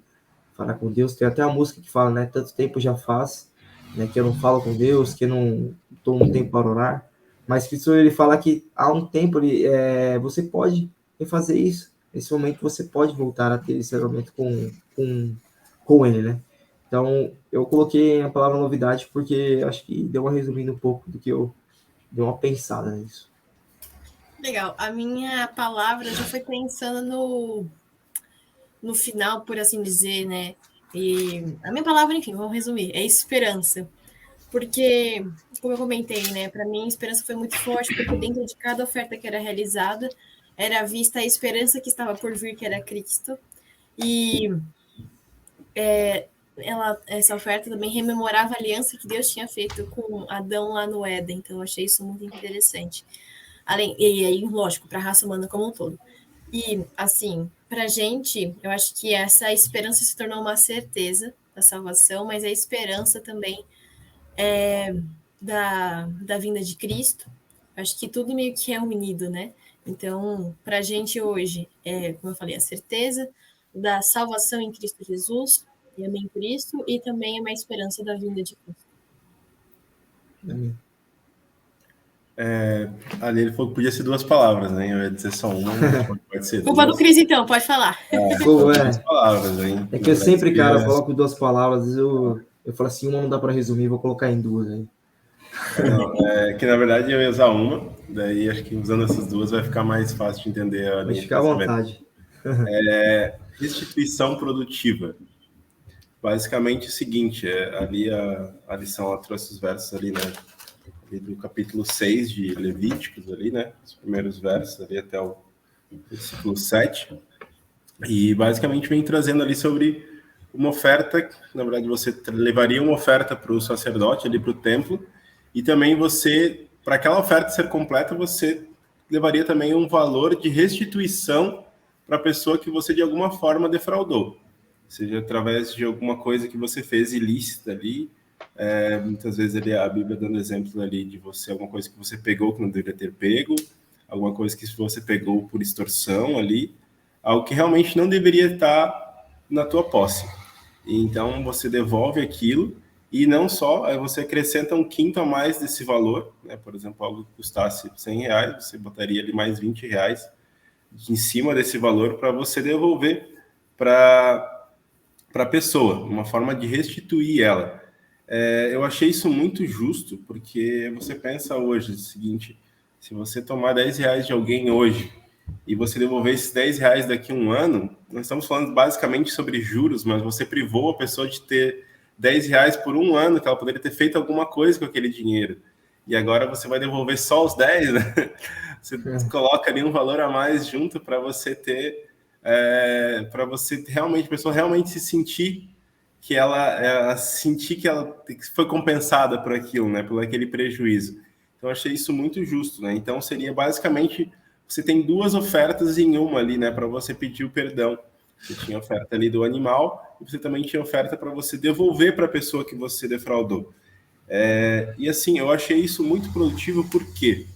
falar com Deus, tem até a música que fala, né? Tanto tempo já faz, né? Que eu não falo com Deus, que eu não tô um tempo para orar. Mas Cristo, ele fala que há um tempo, você pode refazer isso. Nesse momento, você pode voltar a ter esse relacionamento com ele, né? Então, eu coloquei a palavra novidade porque acho que deu uma resumindo um pouco do que eu dei uma pensada nisso. Legal. A minha palavra já foi pensando no final, por assim dizer, né? E a minha palavra, enfim, vamos resumir, é esperança. Porque, como eu comentei, né? Para mim, a esperança foi muito forte, porque dentro de cada oferta que era realizada, era vista a esperança que estava por vir, que era Cristo. E essa oferta também rememorava a aliança que Deus tinha feito com Adão lá no Éden. Então, eu achei isso muito interessante. E aí, lógico, para a raça humana como um todo. E, assim, para a gente, eu acho que essa esperança se tornou uma certeza da salvação, mas a esperança também da vinda de Cristo. Eu acho que tudo meio que é unido, né? Então, para a gente hoje, como eu falei, a certeza da salvação em Cristo Jesus, e amém Cristo, e também uma esperança da vinda de Cristo. Amém. Ali ele falou que podia ser 2 palavras, né? Eu ia dizer só uma, mas pode ser Culpa 2. do Cris, então, pode falar. Pô, 2 palavras, hein? É que eu sempre, cara, coloco 2 palavras, às vezes eu falo assim, uma não dá para resumir, vou colocar em 2 aí. Não, que na verdade eu ia usar uma, daí acho que usando essas 2 vai ficar mais fácil de entender a linha. Pode ficar à vontade. Restituição produtiva. Basicamente é o seguinte, ali a lição ela trouxe os versos ali, né? Ali do capítulo 6 de Levíticos ali, né? Os primeiros versos ali até o versículo 7. E basicamente vem trazendo ali sobre uma oferta, na verdade você levaria uma oferta para o sacerdote ali para o templo, e também você, para aquela oferta ser completa, você levaria também um valor de restituição para a pessoa que você de alguma forma defraudou, seja através de alguma coisa que você fez ilícita ali. Muitas vezes ali a Bíblia dando exemplo ali de você, alguma coisa que você pegou que não deveria ter pego, alguma coisa que você pegou por extorsão ali, algo que realmente não deveria estar na tua posse. Então você devolve aquilo, e não só, aí você acrescenta 1/5 a mais desse valor, né? Por exemplo, algo que custasse R$100, você botaria ali mais R$20 em cima desse valor para você devolver para a pessoa, uma forma de restituir ela. Eu achei isso muito justo, porque você pensa hoje o seguinte: se você tomar R$10 de alguém hoje e você devolver esses R$10 daqui a um ano, nós estamos falando basicamente sobre juros, mas você privou a pessoa de ter R$10 por um ano, que ela poderia ter feito alguma coisa com aquele dinheiro. E agora você vai devolver só os 10, né? Você coloca ali um valor a mais junto para você ter, para você realmente, a pessoa realmente se sentir que ela foi compensada por aquilo, né? Por aquele prejuízo. Então, eu achei isso muito justo, né? Então, seria basicamente, você tem 2 ofertas em uma ali, né? Para você pedir o perdão. Você tinha oferta ali do animal, e você também tinha oferta para você devolver para a pessoa que você defraudou. E assim, eu achei isso muito produtivo, porque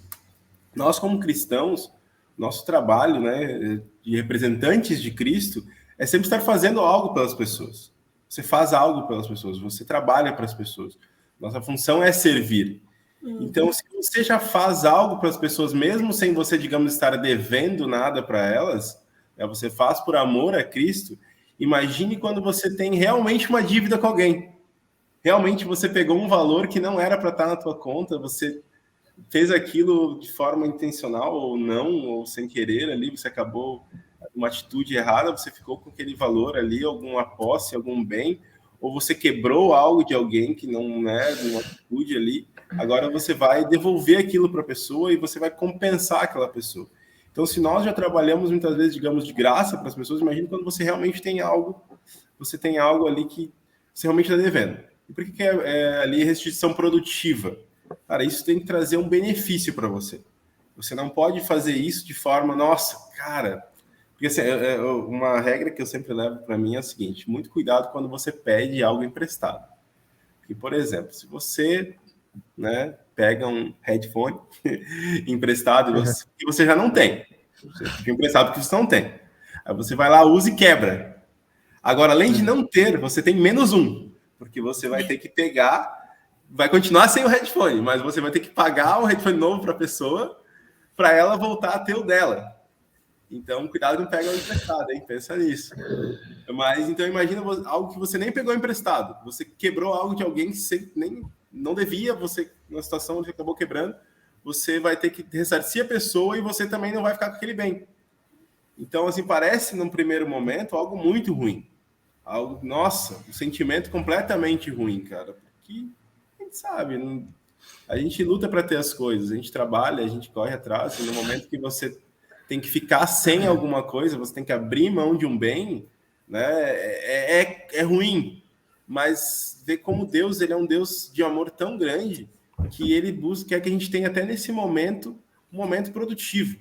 nós, como cristãos, nosso trabalho, né, de representantes de Cristo, é sempre estar fazendo algo pelas pessoas. Você faz algo pelas pessoas, você trabalha para as pessoas. Nossa função é servir. Então, se você já faz algo para as pessoas, mesmo sem você, digamos, estar devendo nada para elas, né, você faz por amor a Cristo, imagine quando você tem realmente uma dívida com alguém. Realmente você pegou um valor que não era para estar na tua conta, você fez aquilo de forma intencional ou não, ou sem querer ali, você acabou uma atitude errada, você ficou com aquele valor ali, alguma posse, algum bem, ou você quebrou algo de alguém que não é de uma atitude ali, agora você vai devolver aquilo para a pessoa e você vai compensar aquela pessoa. Então, se nós já trabalhamos muitas vezes, digamos, de graça para as pessoas, imagine quando você realmente tem algo, você tem algo ali que você realmente está devendo. E por que ali restituição produtiva? Cara, isso tem que trazer um benefício para você. Você não pode fazer isso de forma, nossa, cara... Porque assim, uma regra que eu sempre levo para mim é a seguinte: muito cuidado quando você pede algo emprestado. Porque, por exemplo, se você, né, pega um headphone emprestado e você já não tem, você fica emprestado porque você não tem. Aí você vai lá, usa e quebra. Agora, além de não ter, você tem -1, porque você vai ter que pegar vai continuar sem o headphone, mas você vai ter que pagar um headphone novo para a pessoa para ela voltar a ter o dela. Então, cuidado, não pega o emprestado, hein? Pensa nisso. Mas, então, imagina algo que você nem pegou emprestado. Você quebrou algo de alguém que você nem não devia, você, numa situação onde acabou quebrando, você vai ter que ressarcir a pessoa e você também não vai ficar com aquele bem. Então, assim, parece, num primeiro momento, algo muito ruim. Algo, nossa, um sentimento completamente ruim, cara. Porque a gente sabe, a gente luta para ter as coisas, a gente trabalha, a gente corre atrás, e no momento que você tem que ficar sem alguma coisa, você tem que abrir mão de um bem, né? É ruim, mas ver como Deus, ele é um Deus de amor tão grande que ele quer que a gente tenha até nesse momento um momento produtivo.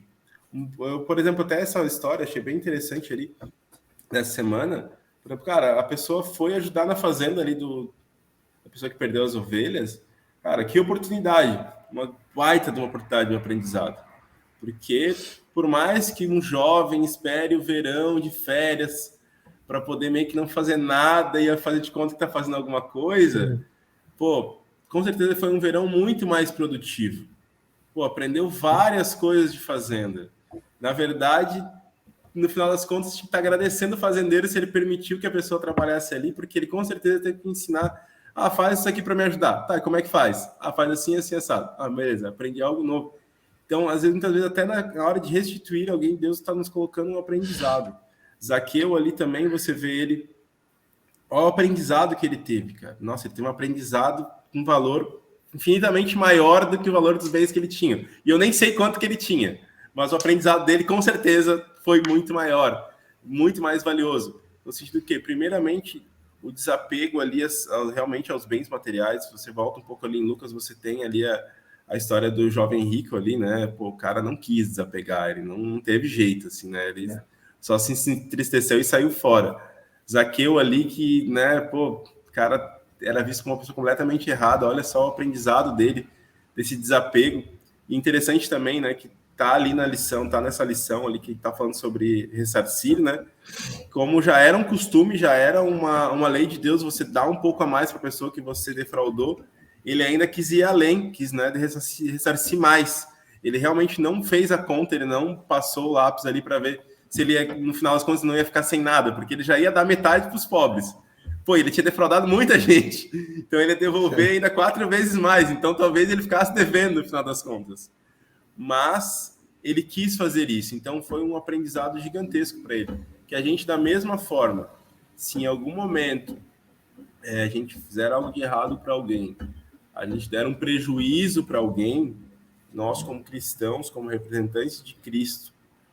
Eu, por exemplo, até essa história achei bem interessante ali nessa semana. Por exemplo, cara, a pessoa foi ajudar na fazenda ali da pessoa que perdeu as ovelhas. Cara, que oportunidade, uma baita de uma oportunidade de um aprendizado. Porque por mais que um jovem espere o verão de férias para poder meio que não fazer nada e fazer de conta que está fazendo alguma coisa, pô, com certeza foi um verão muito mais produtivo. Pô, aprendeu várias coisas de fazenda. Na verdade, no final das contas, a gente está agradecendo o fazendeiro se ele permitiu que a pessoa trabalhasse ali, porque ele com certeza teve que ensinar. Ah, faz isso aqui para me ajudar. Tá, e como é que faz? Ah, faz assim, assim, assado. Ah, beleza, aprendi algo novo. Então, às vezes, muitas vezes, até na hora de restituir alguém, Deus está nos colocando um aprendizado. Zaqueu ali também, você vê ele, olha o aprendizado que ele teve, cara. Nossa, ele teve um aprendizado com valor infinitamente maior do que o valor dos bens que ele tinha. E eu nem sei quanto que ele tinha, mas o aprendizado dele, com certeza, foi muito maior, muito mais valioso. No sentido que, primeiramente, o desapego ali realmente aos bens materiais. Se você volta um pouco ali em Lucas, você tem ali a história do jovem rico ali, né? Pô, o cara não quis desapegar, ele não teve jeito, assim, né? Ele só se entristeceu e saiu fora. Zaqueu ali que, né, pô, o cara era visto como uma pessoa completamente errada. Olha só o aprendizado dele, desse desapego. E interessante também, né, que tá ali na lição, tá nessa lição ali que tá falando sobre ressarcir, né? Como já era um costume, já era uma lei de Deus, você dá um pouco a mais para a pessoa que você defraudou. Ele ainda quis ir além, quis, né, ressarcir mais. Ele realmente não fez a conta, ele não passou o lápis ali para ver se ele, no final das contas, não ia ficar sem nada, porque ele já ia dar metade para os pobres. Pô, ele tinha defraudado muita gente, então ele ia devolver ainda 4 vezes mais, então talvez ele ficasse devendo no final das contas. Mas ele quis fazer isso, então foi um aprendizado gigantesco para ele. Que a gente, da mesma forma, se em algum momento a gente fizer algo de errado para alguém, a gente der um prejuízo para alguém, nós como cristãos, como representantes de Cristo,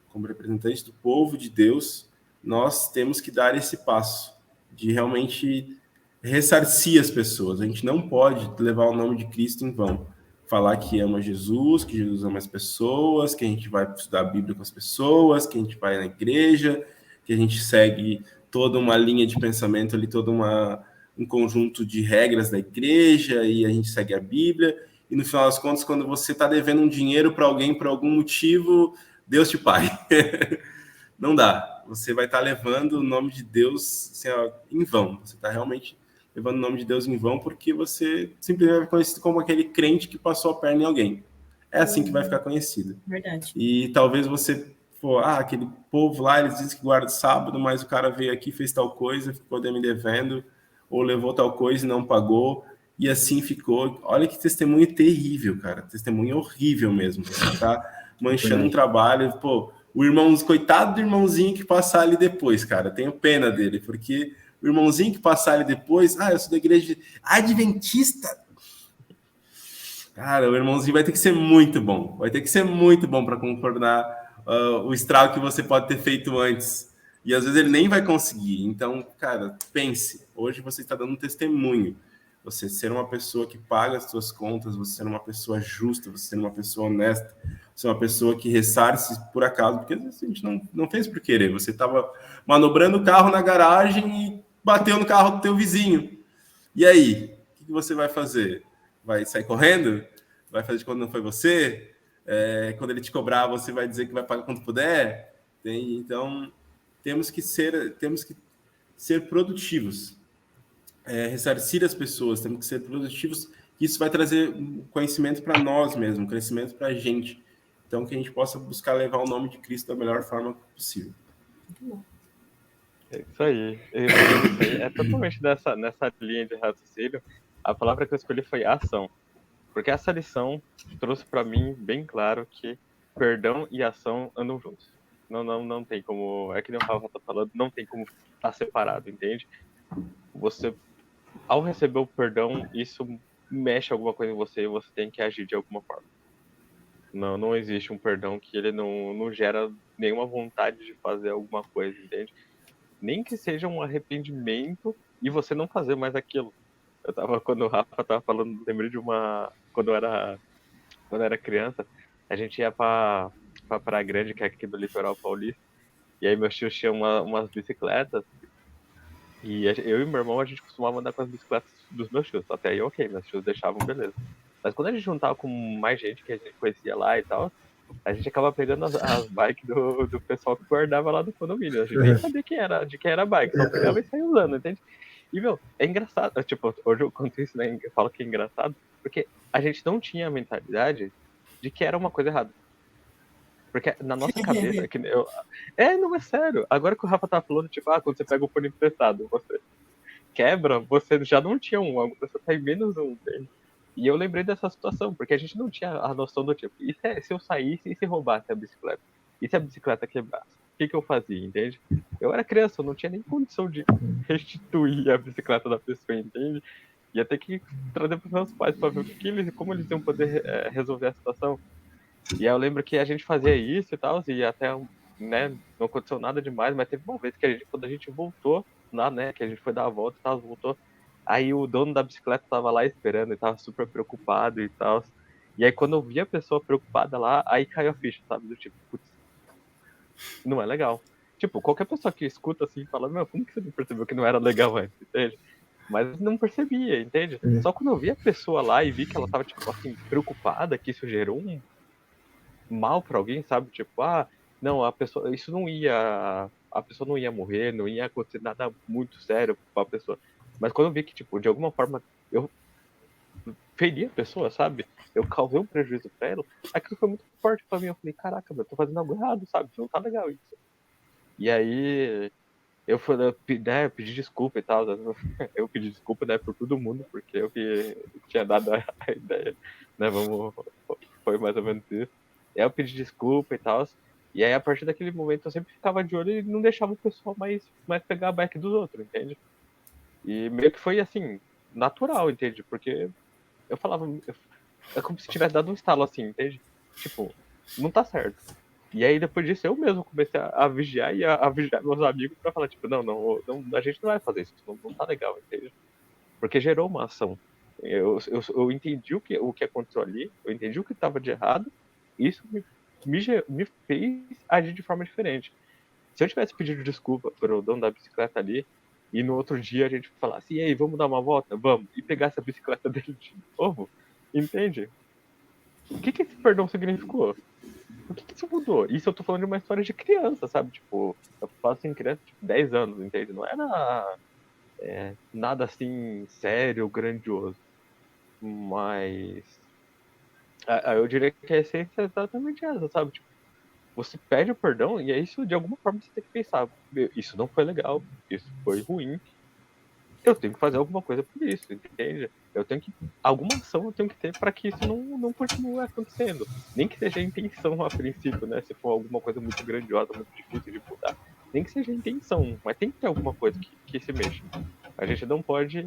como representantes do povo de Deus, nós temos que dar esse passo de realmente ressarcir as pessoas. A gente não pode levar o nome de Cristo em vão. Falar que ama Jesus, que Jesus ama as pessoas, que a gente vai estudar a Bíblia com as pessoas, que a gente vai na igreja, que a gente segue toda uma linha de pensamento ali, todo um conjunto de regras da igreja, e a gente segue a Bíblia, e no final das contas, quando você está devendo um dinheiro para alguém por algum motivo, Deus te pague. Não dá. Você vai estar levando o nome de Deus assim, em vão. Você está realmente levando o nome de Deus em vão porque você simplesmente vai ser conhecido como aquele crente que passou a perna em alguém. É assim que vai ficar conhecido. Verdade. E talvez você aquele povo lá, eles dizem que guarda o sábado, mas o cara veio aqui, fez tal coisa, ficou me devendo, ou levou tal coisa e não pagou, e assim ficou. Olha que testemunho terrível, cara. Testemunho horrível mesmo. Você tá manchando um trabalho, pô, o irmão, coitado do irmãozinho que passar ali depois, cara. Tenho pena dele, porque o irmãozinho que passar ali depois, eu sou da igreja adventista. Cara, o irmãozinho vai ter que ser muito bom. Vai ter que ser muito bom para concordar o estrago que você pode ter feito antes. E às vezes ele nem vai conseguir. Então, cara, pense. Hoje você está dando um testemunho. Você ser uma pessoa que paga as suas contas, você ser uma pessoa justa, você ser uma pessoa honesta, você ser uma pessoa que ressarce por acaso, porque às vezes a gente não fez por querer. Você estava manobrando o carro na garagem e bateu no carro do teu vizinho. E aí? O que você vai fazer? Vai sair correndo? Vai fazer de conta que não foi você? Quando ele te cobrar, você vai dizer que vai pagar quando puder? Então, temos que ser produtivos. Ressarcir as pessoas, temos que ser produtivos que isso vai trazer um conhecimento para nós mesmos, um crescimento para a gente. Então, que a gente possa buscar levar o nome de Cristo da melhor forma possível. É isso aí. Isso aí é totalmente nessa linha de raciocínio. A palavra que eu escolhi foi ação. Porque essa lição trouxe para mim bem claro que perdão e ação andam juntos. Não tem como. É que nem o Rafa tá falando, não tem como estar separado, entende? Você, ao receber o perdão, isso mexe alguma coisa em você e você tem que agir de alguma forma. Não existe um perdão que ele não gera nenhuma vontade de fazer alguma coisa, entende? Nem que seja um arrependimento e você não fazer mais aquilo. Quando o Rafa tava falando, lembrei de uma. Quando eu era criança, a gente ia pra Praia Grande, que é aqui do litoral paulista, e aí meus tios tinham umas bicicletas, e eu e meu irmão, a gente costumava andar com as bicicletas dos meus tios. Até aí, ok, meus tios deixavam, beleza. Mas quando a gente juntava com mais gente que a gente conhecia lá e tal, a gente acaba pegando as bikes do pessoal que guardava lá do condomínio. A gente nem sabia de quem era a bike, só pegava e saía usando, entende? E, meu, é engraçado. Tipo, hoje eu conto isso, né? Eu falo que é engraçado, porque a gente não tinha a mentalidade de que era uma coisa errada. Porque na nossa cabeça, não é sério. Agora que o Rafa tá falando, tipo, quando você pega o fone emprestado, você quebra, você já não tinha um, você tá em menos um, entende? E eu lembrei dessa situação, porque a gente não tinha a noção do tipo, e se eu saísse e se roubasse a bicicleta? E se a bicicleta quebrasse? O que eu fazia, entende? Eu era criança, eu não tinha nem condição de restituir a bicicleta da pessoa, entende? Ia ter que trazer para os meus pais para ver como eles iam poder resolver a situação. E aí eu lembro que a gente fazia isso e tal, e até, né, não aconteceu nada demais, mas teve uma vez que quando a gente voltou lá, né, que a gente foi dar a volta e tal, voltou, aí o dono da bicicleta tava lá esperando e tava super preocupado e tal. E aí quando eu vi a pessoa preocupada lá, aí caiu a ficha, sabe, do tipo, putz, não é legal. Tipo, qualquer pessoa que escuta assim fala, meu, como que você não percebeu que não era legal antes, entende? Mas não percebia, entende? Só quando eu vi a pessoa lá e vi que ela tava, tipo assim, preocupada, que isso gerou um mal pra alguém, sabe? Tipo, não, a pessoa não ia morrer, não ia acontecer nada muito sério pra pessoa. Mas quando eu vi que, tipo, de alguma forma eu feri a pessoa, sabe? Eu causei um prejuízo pra ela, aquilo foi muito forte pra mim. Eu falei, caraca, eu tô fazendo algo errado, sabe? Não tá legal isso. E aí eu pedi desculpa e tal. Eu pedi desculpa, né, por todo mundo, porque eu que tinha dado a ideia, né? Foi mais ou menos isso. E aí eu pedi desculpa e tal. E aí, a partir daquele momento, eu sempre ficava de olho e não deixava o pessoal mais pegar a bike dos outros, entende? E meio que foi, assim, natural, entende? Porque eu falava... É como se tivesse dado um estalo, assim, entende? Tipo, não tá certo. E aí, depois disso, eu mesmo comecei a vigiar e a vigiar meus amigos pra falar, tipo, não, a gente não vai fazer isso, não tá legal, entende? Porque gerou uma ação. Eu entendi o que aconteceu ali, eu entendi o que estava de errado, e isso me fez agir de forma diferente. Se eu tivesse pedido desculpa pro dono da bicicleta ali, e no outro dia a gente falasse, e aí, vamos dar uma volta? Vamos. E pegasse a bicicleta dele de novo, entende? O que esse perdão significou? O que isso mudou? Isso eu tô falando de uma história de criança, sabe? Tipo, eu faço em criança, tipo, 10 anos, entende? Não era nada assim sério, grandioso. Mas eu diria que a essência é exatamente essa, sabe? Tipo, você pede o perdão e é isso, de alguma forma você tem que pensar, isso não foi legal, isso foi ruim, eu tenho que fazer alguma coisa por isso, entende? Alguma ação eu tenho que ter para que isso não continue acontecendo. Nem que seja a intenção a princípio, né? Se for alguma coisa muito grandiosa, muito difícil de mudar. Nem que seja a intenção, mas tem que ter alguma coisa que se mexa. A gente não pode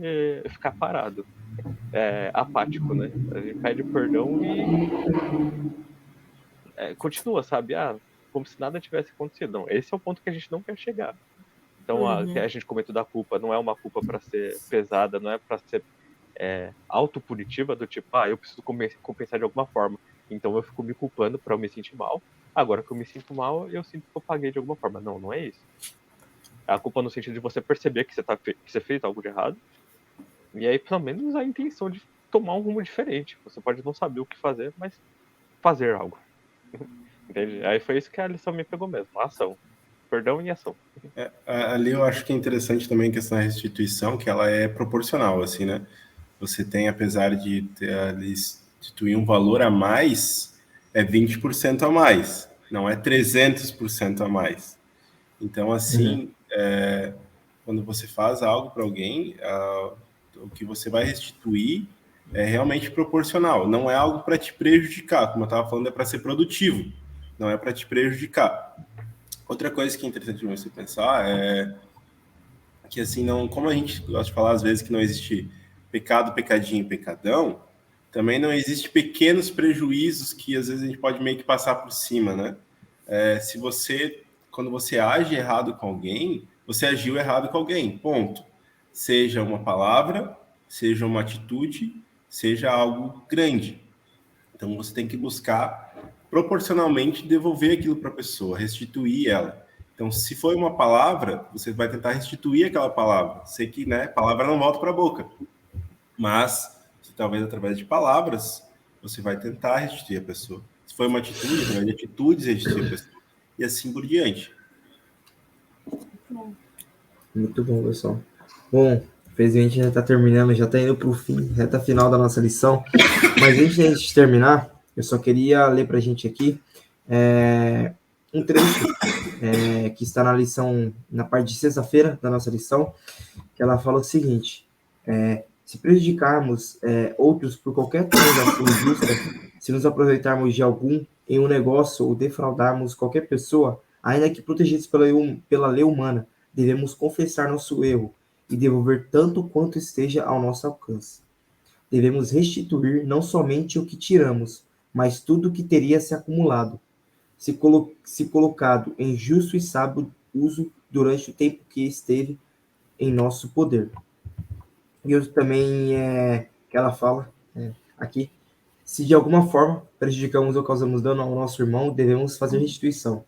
ficar parado, apático, né? A gente pede perdão e continua, sabe? Como se nada tivesse acontecido. Não, esse é o ponto que a gente não quer chegar. Então, a gente comentou da culpa, não é uma culpa para ser pesada, não é para ser autopunitiva, do tipo, eu preciso compensar de alguma forma. Então eu fico me culpando para eu me sentir mal. Agora que eu me sinto mal, eu sinto que eu paguei de alguma forma. Não é isso. A culpa no sentido de você perceber que você fez algo de errado. E aí, pelo menos, a intenção de tomar um rumo diferente. Você pode não saber o que fazer, mas fazer algo. Entende? Aí foi isso que a lição me pegou mesmo. A ação. Perdão e ação. Ali eu acho que é interessante também a questão da restituição, que ela é proporcional, assim, né? você tem, apesar de instituir um valor a mais, é 20% a mais, não é 300% a mais. Então, assim, quando você faz algo para alguém, o que você vai restituir é realmente proporcional. Não é algo para te prejudicar, como eu estava falando, é para ser produtivo, não é para te prejudicar. Outra coisa que é interessante você pensar é que, assim, não, como a gente gosta de falar às vezes que não existe pecado, pecadinho, pecadão, também não existe pequenos prejuízos que às vezes a gente pode meio que passar por cima, né? Se você, quando você age errado com alguém, você agiu errado com alguém, ponto. Seja uma palavra, seja uma atitude, seja algo grande. Então você tem que buscar proporcionalmente devolver aquilo para a pessoa, restituir ela. Então, se for uma palavra, você vai tentar restituir aquela palavra. Sei que, né, palavra não volta para a boca, mas talvez através de palavras você vai tentar restituir a pessoa. Se for uma atitude, através de atitudes restituir a pessoa. E assim por diante. Muito bom, pessoal. Bom, infelizmente já está terminando, já está indo para o fim, reta final da nossa lição. Mas antes de a gente terminar, eu só queria ler para a gente aqui um trecho que está na lição, na parte de sexta-feira da nossa lição, que ela fala o seguinte: se prejudicarmos outros por qualquer transação injusta, se nos aproveitarmos de algum em um negócio ou defraudarmos qualquer pessoa, ainda que protegidos pela lei humana, devemos confessar nosso erro e devolver tanto quanto esteja ao nosso alcance. Devemos restituir não somente o que tiramos, mas tudo o que teria se acumulado, se colocado em justo e sábio uso durante o tempo que esteve em nosso poder. E outro também que ela fala aqui: se de alguma forma prejudicamos ou causamos dano ao nosso irmão, devemos fazer restituição.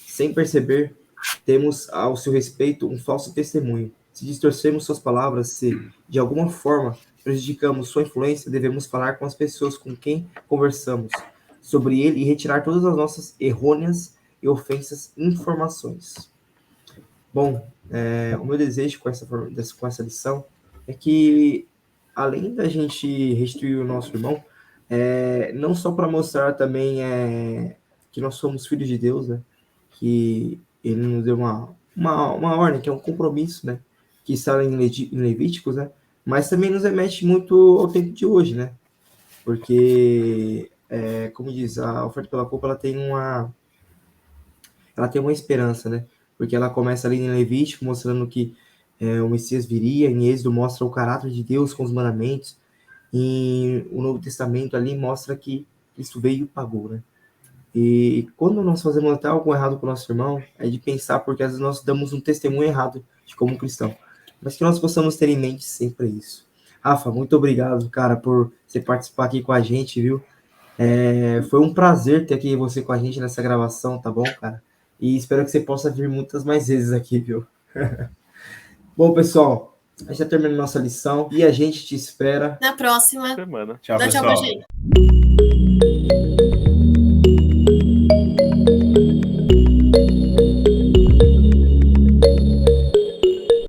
Sem perceber, temos ao seu respeito um falso testemunho. Se distorcemos suas palavras, se de alguma forma prejudicamos sua influência, devemos falar com as pessoas com quem conversamos sobre ele e retirar todas as nossas errôneas e ofensas informações. Bom, o meu desejo com essa lição é que, além da gente restituir o nosso irmão, não só para mostrar também que nós somos filhos de Deus, né? Que ele nos deu uma ordem, que é um compromisso, né? Que está em Levíticos, né? Mas também nos remete muito ao tempo de hoje, né? Porque, como diz, a oferta pela culpa, ela tem uma esperança, né? Porque ela começa ali em Levítico, mostrando que o Messias viria, em Êxodo mostra o caráter de Deus com os mandamentos, e o Novo Testamento ali mostra que Cristo veio e pagou, né? E quando nós fazemos até algo errado com o nosso irmão, é de pensar, porque às vezes nós damos um testemunho errado de como cristão, mas que nós possamos ter em mente sempre isso. Rafa, muito obrigado, cara, por você participar aqui com a gente, viu? Foi um prazer ter aqui você com a gente nessa gravação, tá bom, cara? E espero que você possa vir muitas mais vezes aqui, viu? Bom, pessoal, a gente já terminou nossa lição e a gente te espera na próxima semana. Tchau, Dá tchau pessoal. pra gente.